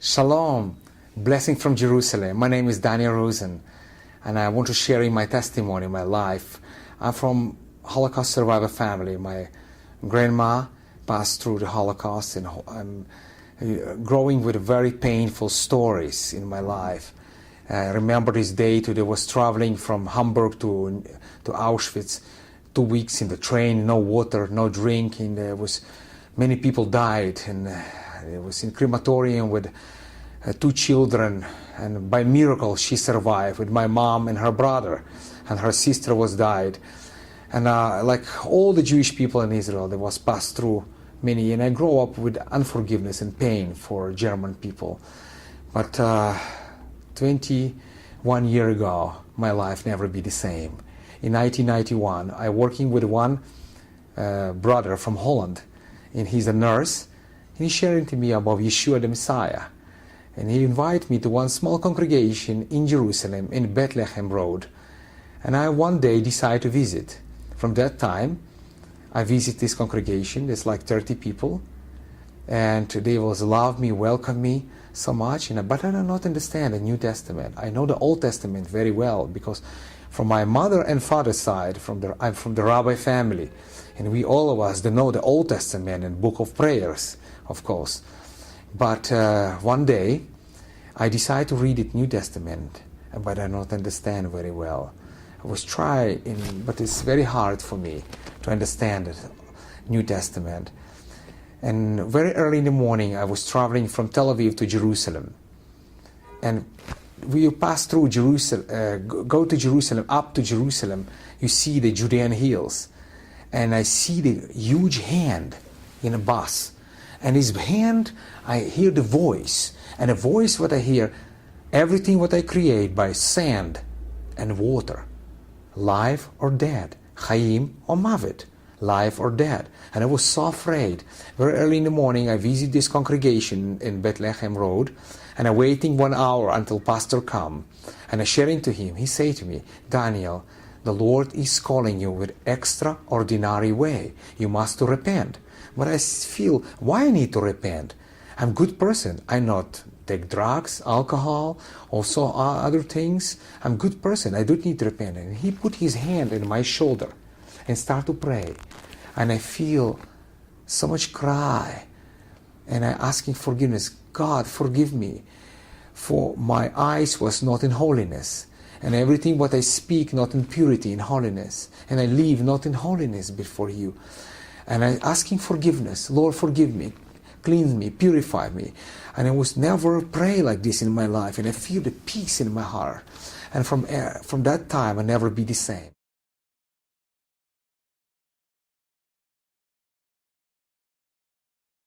Shalom, blessing from Jerusalem. My name is Danیل Rozen, and I want to share in my testimony, my life. I'm from Holocaust survivor family. My grandma passed through the Holocaust, and I'm growing with very painful stories in my life. I remember this day today. I was traveling from Hamburg to Auschwitz, 2 weeks in the train, no water, no drink, and there was many people died, and it was in crematorium with 2 children, and by miracle she survived with my mom and her brother, and her sister was died. And like all the Jewish people in Israel, they was passed through many, and I grew up with unforgiveness and pain for German people. But 21 years ago, my life never be the same. In 1991, I working with one brother from Holland, and he's a nurse. And he's sharing to me about Yeshua the Messiah. And he invited me to one small congregation in Jerusalem, in Bethlehem Road. And I one day decided to visit. From that time, I visit this congregation. There's like 30 people. And they was love me, welcome me so much. But I do not understand the New Testament. I know the Old Testament very well, because from my mother and father's side, I'm from the rabbi family. And we all of us know the Old Testament and book of prayers, of course. But one day, I decided to read it New Testament, but I don't understand very well. I was trying, but it's very hard for me to understand the New Testament. And very early in the morning, I was traveling from Tel-Aviv to Jerusalem. And we pass through Jerusalem, go to Jerusalem, up to Jerusalem, you see the Judean hills. And I see the huge hand in a bus. And his hand, I hear the voice. And the voice what I hear, everything what I create by sand and water. Life or dead. Haim or mavet. Life or dead. And I was so afraid. Very early in the morning, I visit this congregation in Bethlehem Road. And I'm waiting 1 hour until pastor come. And I sharing to him. He say to me, Daniel, the Lord is calling you with extraordinary way. You must repent. But I feel, why I need to repent? I'm a good person. I not take drugs, alcohol, also other things. I'm a good person. I don't need to repent. And he put his hand on my shoulder and start to pray. And I feel so much cry. And I asking forgiveness. God, forgive me. For my eyes was not in holiness. And everything what I speak not in purity, in holiness. And I live not in holiness before you. And I asking forgiveness. Lord, forgive me, cleanse me, purify me. And I was never pray like this in my life. And I feel the peace in my heart. And from that time, I never be the same.